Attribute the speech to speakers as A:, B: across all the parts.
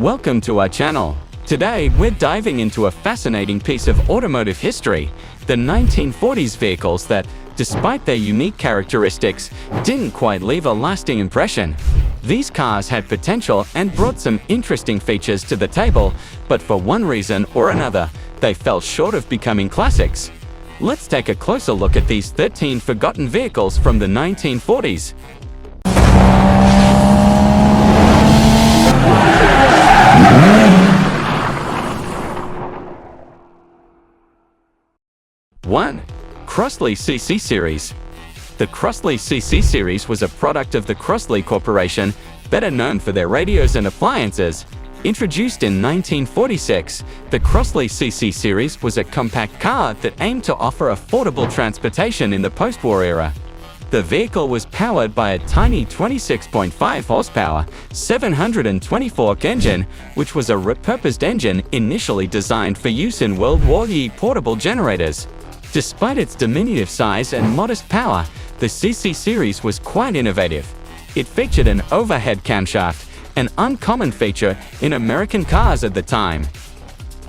A: Welcome to our channel. Today, we're diving into a fascinating piece of automotive history, the 1940s vehicles that, despite their unique characteristics, didn't quite leave a lasting impression. These cars had potential and brought some interesting features to the table, but for one reason or another, they fell short of becoming classics. Let's take a closer look at these 13 forgotten vehicles from the 1940s. One, Crosley CC series. The Crosley CC series was a product of the Crosley Corporation, better known for their radios and appliances. Introduced in 1946, the Crosley CC series was a compact car that aimed to offer affordable transportation in the post-war era. The vehicle was powered by a tiny 26.5 horsepower, 720 engine, which was a repurposed engine initially designed for use in World War II portable generators. Despite its diminutive size and modest power, the CC series was quite innovative. It featured an overhead camshaft, an uncommon feature in American cars at the time.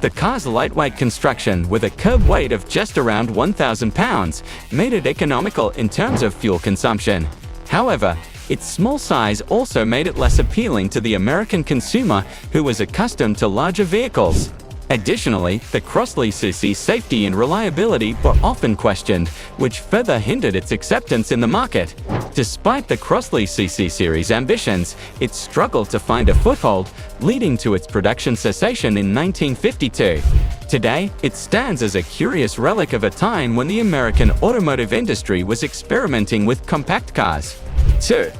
A: The car's lightweight construction, with a curb weight of just around 1,000 pounds, made it economical in terms of fuel consumption. However, its small size also made it less appealing to the American consumer who was accustomed to larger vehicles. Additionally, the Crosley CC's safety and reliability were often questioned, which further hindered its acceptance in the market. Despite the Crosley CC series' ambitions, it struggled to find a foothold, leading to its production cessation in 1952. Today, it stands as a curious relic of a time when the American automotive industry was experimenting with compact cars. 2.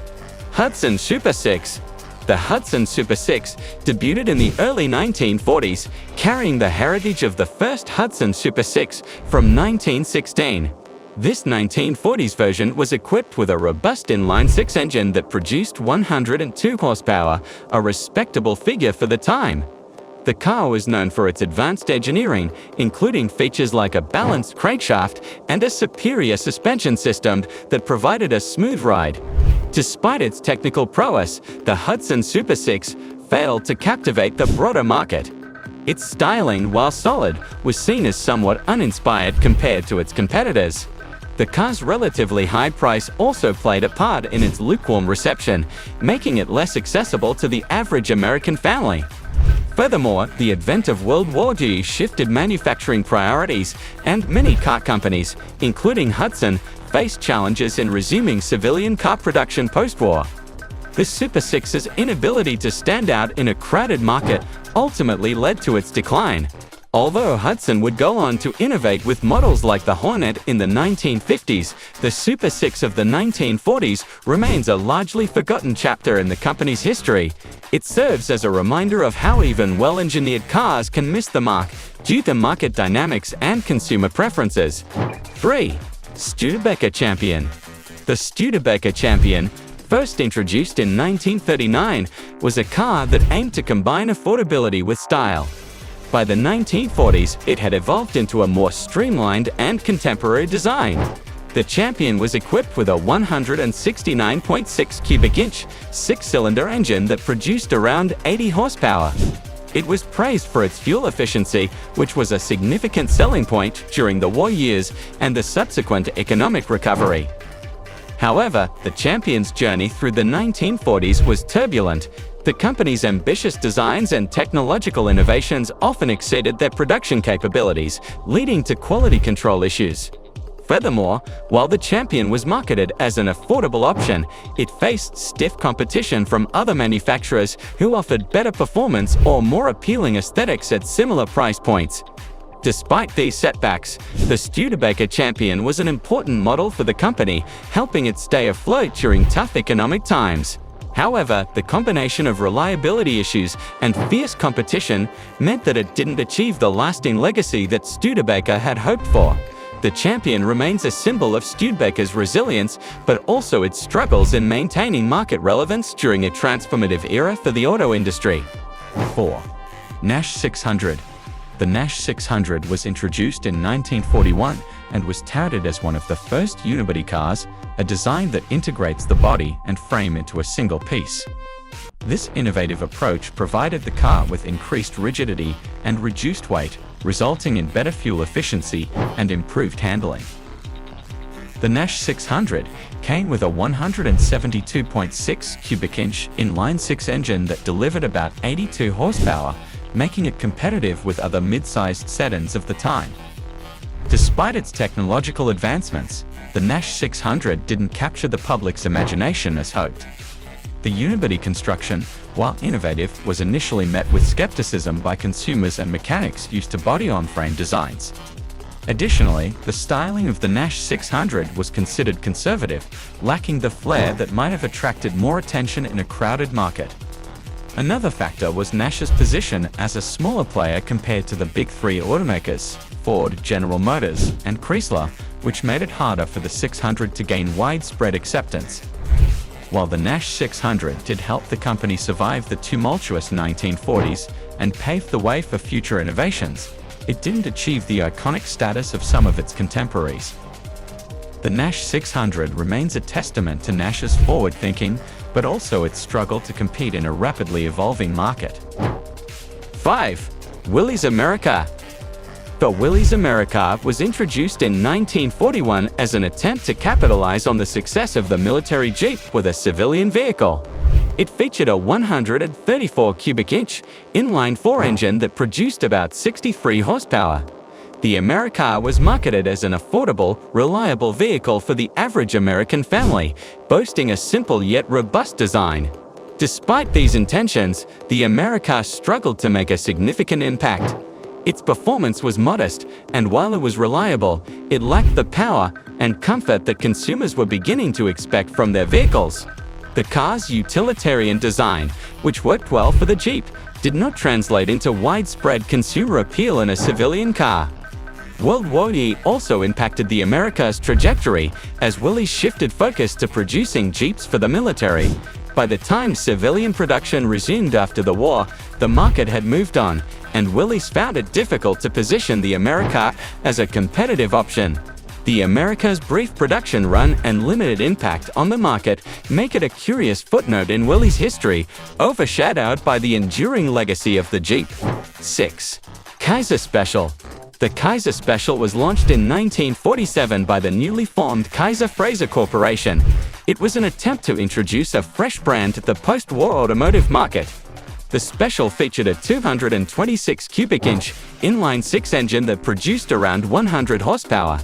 A: Hudson Super 6. The Hudson Super 6 debuted in the early 1940s, carrying the heritage of the first Hudson Super 6 from 1916. This 1940s version was equipped with a robust inline-six engine that produced 102 horsepower, a respectable figure for the time. The car was known for its advanced engineering, including features like a balanced crankshaft and a superior suspension system that provided a smooth ride. Despite its technical prowess, the Hudson Super 6 failed to captivate the broader market. Its styling, while solid, was seen as somewhat uninspired compared to its competitors. The car's relatively high price also played a part in its lukewarm reception, making it less accessible to the average American family. Furthermore, the advent of World War II shifted manufacturing priorities, and many car companies, including Hudson, faced challenges in resuming civilian car production post-war. The Super 6's inability to stand out in a crowded market ultimately led to its decline. Although Hudson would go on to innovate with models like the Hornet in the 1950s, the Super 6 of the 1940s remains a largely forgotten chapter in the company's history. It serves as a reminder of how even well-engineered cars can miss the mark due to market dynamics and consumer preferences. 3. Studebaker Champion. The Studebaker Champion, first introduced in 1939, was a car that aimed to combine affordability with style. By the 1940s, it had evolved into a more streamlined and contemporary design. The Champion was equipped with a 169.6 cubic inch, six-cylinder engine that produced around 80 horsepower. It was praised for its fuel efficiency, which was a significant selling point during the war years and the subsequent economic recovery. However, the Champion's journey through the 1940s was turbulent. The company's ambitious designs and technological innovations often exceeded their production capabilities, leading to quality control issues. Furthermore, while the Champion was marketed as an affordable option, it faced stiff competition from other manufacturers who offered better performance or more appealing aesthetics at similar price points. Despite these setbacks, the Studebaker Champion was an important model for the company, helping it stay afloat during tough economic times. However, the combination of reliability issues and fierce competition meant that it didn't achieve the lasting legacy that Studebaker had hoped for. The Champion remains a symbol of Studebaker's resilience, but also its struggles in maintaining market relevance during a transformative era for the auto industry. 4. Nash 600. The Nash 600 was introduced in 1941 and was touted as one of the first unibody cars, a design that integrates the body and frame into a single piece. This innovative approach provided the car with increased rigidity and reduced weight, resulting in better fuel efficiency and improved handling. The Nash 600 came with a 172.6 cubic inch inline-six engine that delivered about 82 horsepower, making it competitive with other mid-sized sedans of the time. Despite its technological advancements, the Nash 600 didn't capture the public's imagination as hoped. The unibody construction, while innovative, was initially met with skepticism by consumers and mechanics used to body-on-frame designs. Additionally, the styling of the Nash 600 was considered conservative, lacking the flair that might have attracted more attention in a crowded market. Another factor was Nash's position as a smaller player compared to the big three automakers, Ford, General Motors, and Chrysler, which made it harder for the 600 to gain widespread acceptance. While the Nash 600 did help the company survive the tumultuous 1940s and pave the way for future innovations, it didn't achieve the iconic status of some of its contemporaries. The Nash 600 remains a testament to Nash's forward-thinking, but also its struggle to compete in a rapidly evolving market. 5. Willys Americar. The Willys Americar was introduced in 1941 as an attempt to capitalize on the success of the military Jeep with a civilian vehicle. It featured a 134 cubic inch inline-four engine that produced about 63 horsepower. The Americar was marketed as an affordable, reliable vehicle for the average American family, boasting a simple yet robust design. Despite these intentions, the Americar struggled to make a significant impact. Its performance was modest, and while it was reliable, it lacked the power and comfort that consumers were beginning to expect from their vehicles. The car's utilitarian design, which worked well for the Jeep, did not translate into widespread consumer appeal in a civilian car. World War II also impacted the Americar's trajectory as Willys shifted focus to producing Jeeps for the military. By the time civilian production resumed after the war, the market had moved on, and Willys found it difficult to position the Americar as a competitive option. The Americar's brief production run and limited impact on the market make it a curious footnote in Willys' history, overshadowed by the enduring legacy of the Jeep. 6. Kaiser Special. The Kaiser Special was launched in 1947 by the newly formed Kaiser Frazer Corporation. It was an attempt to introduce a fresh brand to the post-war automotive market. The Special featured a 226 cubic inch inline-six engine that produced around 100 horsepower.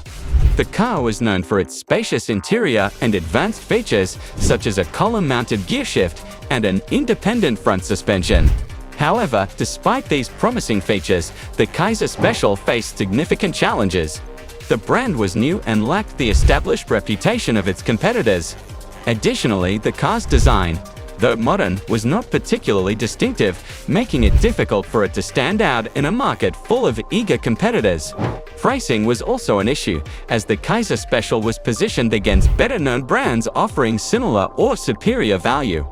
A: The car was known for its spacious interior and advanced features such as a column-mounted gearshift and an independent front suspension. However, despite these promising features, the Kaiser Special faced significant challenges. The brand was new and lacked the established reputation of its competitors. Additionally, the car's design, though modern, was not particularly distinctive, making it difficult for it to stand out in a market full of eager competitors. Pricing was also an issue, as the Kaiser Special was positioned against better-known brands offering similar or superior value.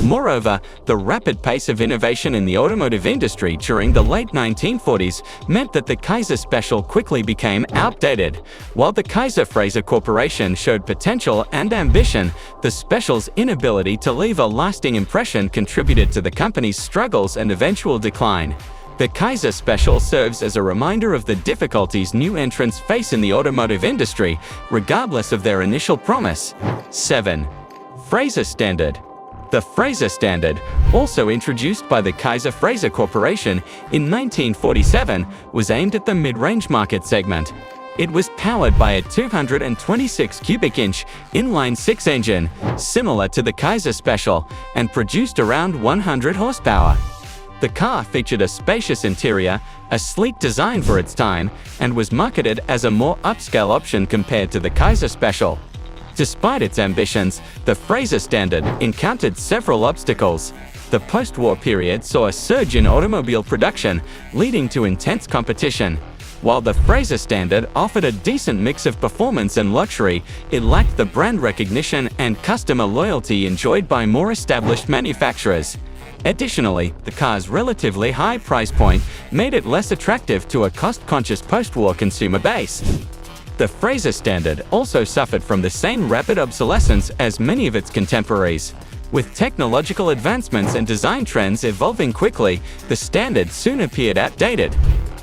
A: Moreover, the rapid pace of innovation in the automotive industry during the late 1940s meant that the Kaiser Special quickly became outdated. While the Kaiser Frazer Corporation showed potential and ambition, the Special's inability to leave a lasting impression contributed to the company's struggles and eventual decline. The Kaiser Special serves as a reminder of the difficulties new entrants face in the automotive industry, regardless of their initial promise. 7. Frazer Standard. The Frazer Standard, also introduced by the Kaiser Frazer Corporation in 1947, was aimed at the mid-range market segment. It was powered by a 226 cubic inch inline-six engine, similar to the Kaiser Special, and produced around 100 horsepower. The car featured a spacious interior, a sleek design for its time, and was marketed as a more upscale option compared to the Kaiser Special. Despite its ambitions, the Frazer Standard encountered several obstacles. The post-war period saw a surge in automobile production, leading to intense competition. While the Frazer Standard offered a decent mix of performance and luxury, it lacked the brand recognition and customer loyalty enjoyed by more established manufacturers. Additionally, the car's relatively high price point made it less attractive to a cost-conscious post-war consumer base. The Frazer Standard also suffered from the same rapid obsolescence as many of its contemporaries. With technological advancements and design trends evolving quickly, the Standard soon appeared outdated.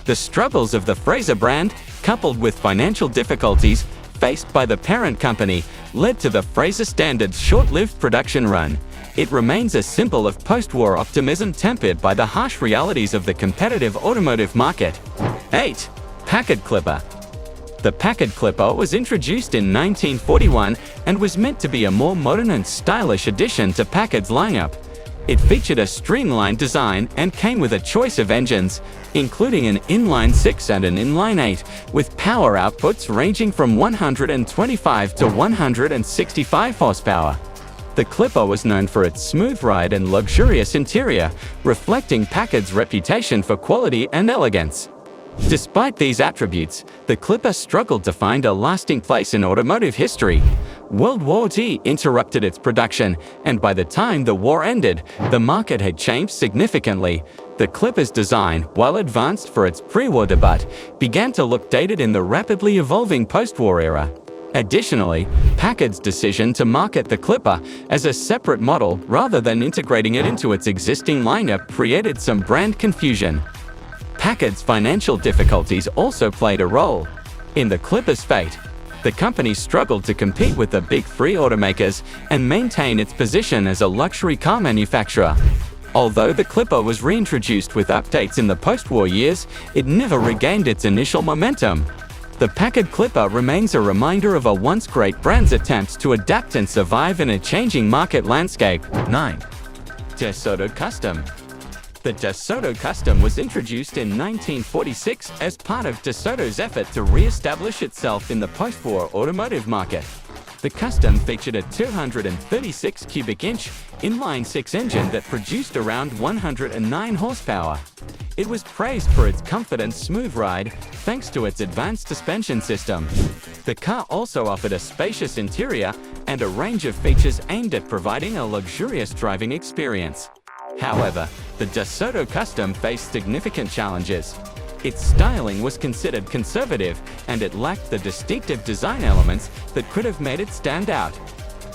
A: The struggles of the Frazer brand, coupled with financial difficulties faced by the parent company, led to the Frazer Standard's short-lived production run. It remains a symbol of post-war optimism tempered by the harsh realities of the competitive automotive market. 8. Packard Clipper. The Packard Clipper was introduced in 1941 and was meant to be a more modern and stylish addition to Packard's lineup. It featured a streamlined design and came with a choice of engines, including an inline 6 and an inline 8, with power outputs ranging from 125 to 165 horsepower. The Clipper was known for its smooth ride and luxurious interior, reflecting Packard's reputation for quality and elegance. Despite these attributes, the Clipper struggled to find a lasting place in automotive history. World War II interrupted its production, and by the time the war ended, the market had changed significantly. The Clipper's design, while advanced for its pre-war debut, began to look dated in the rapidly evolving post-war era. Additionally, Packard's decision to market the Clipper as a separate model rather than integrating it into its existing lineup created some brand confusion. Packard's financial difficulties also played a role in the Clipper's fate. The company struggled to compete with the big three automakers and maintain its position as a luxury car manufacturer. Although the Clipper was reintroduced with updates in the post-war years, it never regained its initial momentum. The Packard Clipper remains a reminder of a once great brand's attempts to adapt and survive in a changing market landscape. 9. DeSoto Custom. The DeSoto Custom was introduced in 1946 as part of DeSoto's effort to re-establish itself in the post-war automotive market. The Custom featured a 236 cubic inch inline 6 engine that produced around 109 horsepower. It was praised for its comfort and smooth ride, thanks to its advanced suspension system. The car also offered a spacious interior and a range of features aimed at providing a luxurious driving experience. However, the DeSoto Custom faced significant challenges. Its styling was considered conservative, and it lacked the distinctive design elements that could have made it stand out.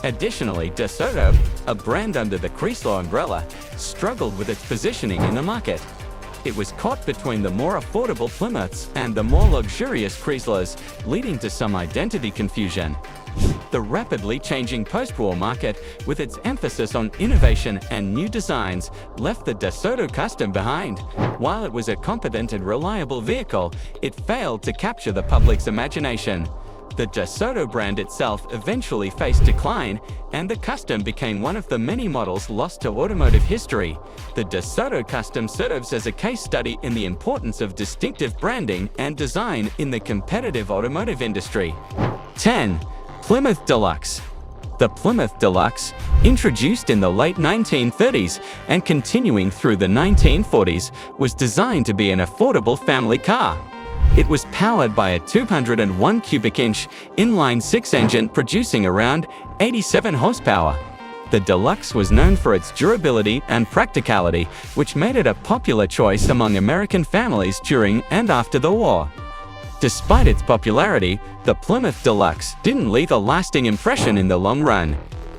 A: Additionally, DeSoto, a brand under the Crosley umbrella, struggled with its positioning in the market. It was caught between the more affordable Plymouths and the more luxurious Chrysler's, leading to some identity confusion. The rapidly changing post-war market, with its emphasis on innovation and new designs, left the DeSoto Custom behind. While it was a competent and reliable vehicle, it failed to capture the public's imagination. The DeSoto brand itself eventually faced decline, and the Custom became one of the many models lost to automotive history. The DeSoto Custom serves as a case study in the importance of distinctive branding and design in the competitive automotive industry. 10. Plymouth Deluxe. The Plymouth Deluxe, introduced in the late 1930s and continuing through the 1940s, was designed to be an affordable family car. It was powered by a 201 cubic inch inline 6 engine producing around 87 horsepower. The Deluxe was known for its durability and practicality, which made it a popular choice among American families during and after the war. Despite its popularity, the Plymouth Deluxe didn't leave a lasting impression in the long run.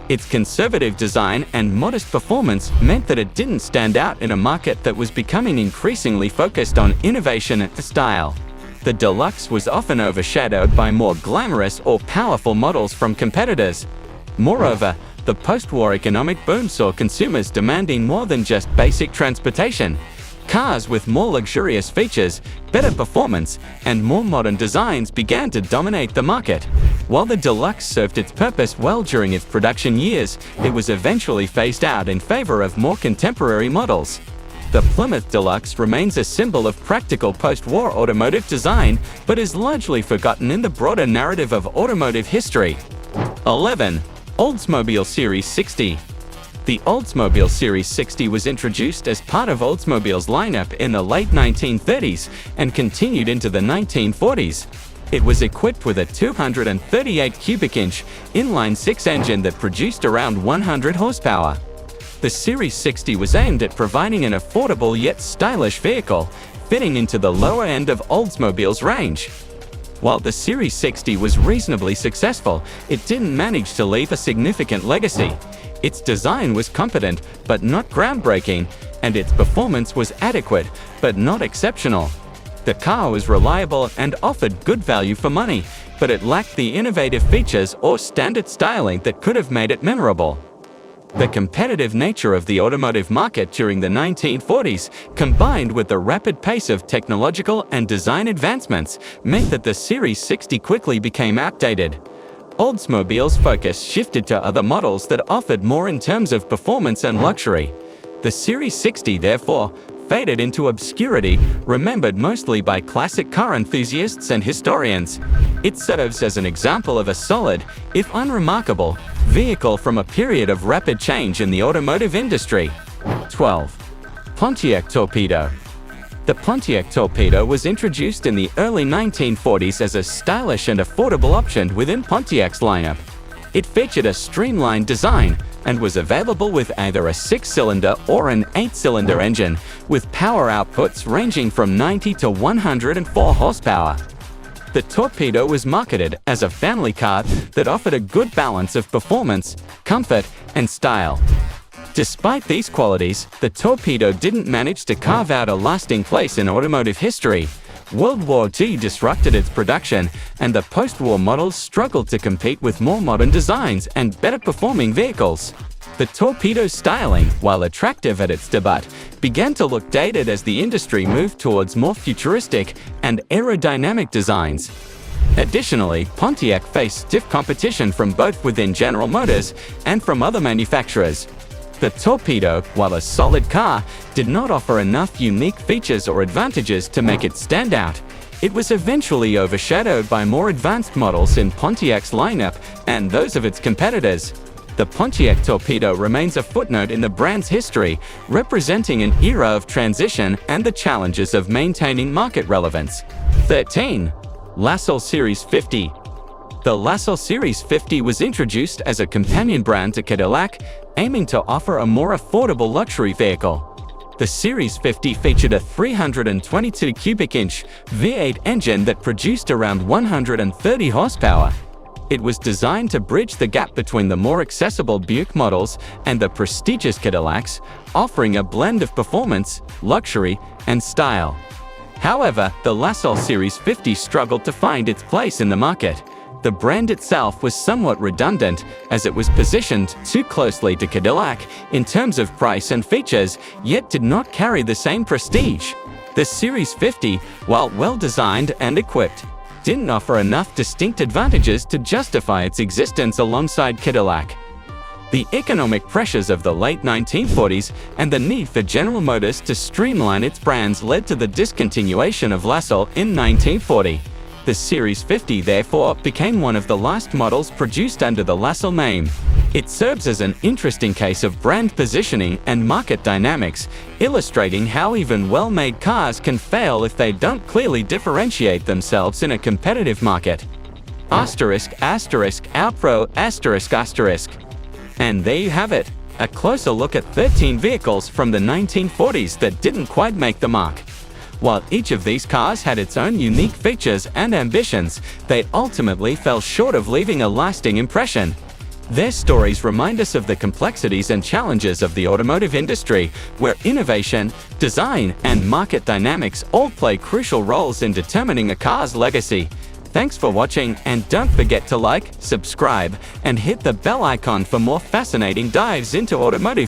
A: Its conservative design and modest performance meant that it didn't stand out in a market that was becoming increasingly focused on innovation and style. The Deluxe was often overshadowed by more glamorous or powerful models from competitors. Moreover, the post-war economic boom saw consumers demanding more than just basic transportation. Cars with more luxurious features, better performance, and more modern designs began to dominate the market. While the Deluxe served its purpose well during its production years, it was eventually phased out in favor of more contemporary models. The Plymouth Deluxe remains a symbol of practical post-war automotive design, but is largely forgotten in the broader narrative of automotive history. 11. Oldsmobile Series 60. The Oldsmobile Series 60 was introduced as part of Oldsmobile's lineup in the late 1930s and continued into the 1940s. It was equipped with a 238 cubic inch inline 6 engine that produced around 100 horsepower. The Series 60 was aimed at providing an affordable yet stylish vehicle, fitting into the lower end of Oldsmobile's range. While the Series 60 was reasonably successful, it didn't manage to leave a significant legacy. Its design was competent, but not groundbreaking, and its performance was adequate, but not exceptional. The car was reliable and offered good value for money, but it lacked the innovative features or standard styling that could have made it memorable. The competitive nature of the automotive market during the 1940s, combined with the rapid pace of technological and design advancements, meant that the Series 60 quickly became outdated. Oldsmobile's focus shifted to other models that offered more in terms of performance and luxury. The Series 60, therefore, faded into obscurity, remembered mostly by classic car enthusiasts and historians. It serves as an example of a solid, if unremarkable, vehicle from a period of rapid change in the automotive industry. 12. Pontiac Torpedo. The Pontiac Torpedo was introduced in the early 1940s as a stylish and affordable option within Pontiac's lineup. It featured a streamlined design and was available with either a 6-cylinder or an 8-cylinder engine, with power outputs ranging from 90 to 104 horsepower. The Torpedo was marketed as a family car that offered a good balance of performance, comfort, and style. Despite these qualities, the Torpedo didn't manage to carve out a lasting place in automotive history. World War II disrupted its production, and the post-war models struggled to compete with more modern designs and better-performing vehicles. The Torpedo's styling, while attractive at its debut, began to look dated as the industry moved towards more futuristic and aerodynamic designs. Additionally, Pontiac faced stiff competition from both within General Motors and from other manufacturers. The Torpedo, while a solid car, did not offer enough unique features or advantages to make it stand out. It was eventually overshadowed by more advanced models in Pontiac's lineup and those of its competitors. The Pontiac Torpedo remains a footnote in the brand's history, representing an era of transition and the challenges of maintaining market relevance. 13. LaSalle Series 50. The LaSalle Series 50 was introduced as a companion brand to Cadillac, aiming to offer a more affordable luxury vehicle. The Series 50 featured a 322 cubic inch V8 engine that produced around 130 horsepower. It was designed to bridge the gap between the more accessible Buick models and the prestigious Cadillacs, offering a blend of performance, luxury, and style. However, the LaSalle Series 50 struggled to find its place in the market. The brand itself was somewhat redundant, as it was positioned too closely to Cadillac in terms of price and features, yet did not carry the same prestige. The Series 50, while well-designed and equipped, didn't offer enough distinct advantages to justify its existence alongside Cadillac. The economic pressures of the late 1940s and the need for General Motors to streamline its brands led to the discontinuation of LaSalle in 1940. The Series 50, therefore, became one of the last models produced under the LaSalle name. It serves as an interesting case of brand positioning and market dynamics, illustrating how even well-made cars can fail if they don't clearly differentiate themselves in a competitive market. Asterisk, asterisk, outro, asterisk, asterisk. And there you have it, a closer look at 13 vehicles from the 1940s that didn't quite make the mark. While each of these cars had its own unique features and ambitions, they ultimately fell short of leaving a lasting impression. Their stories remind us of the complexities and challenges of the automotive industry, where innovation, design, and market dynamics all play crucial roles in determining a car's legacy. Thanks for watching, and don't forget to like, subscribe, and hit the bell icon for more fascinating dives into automotive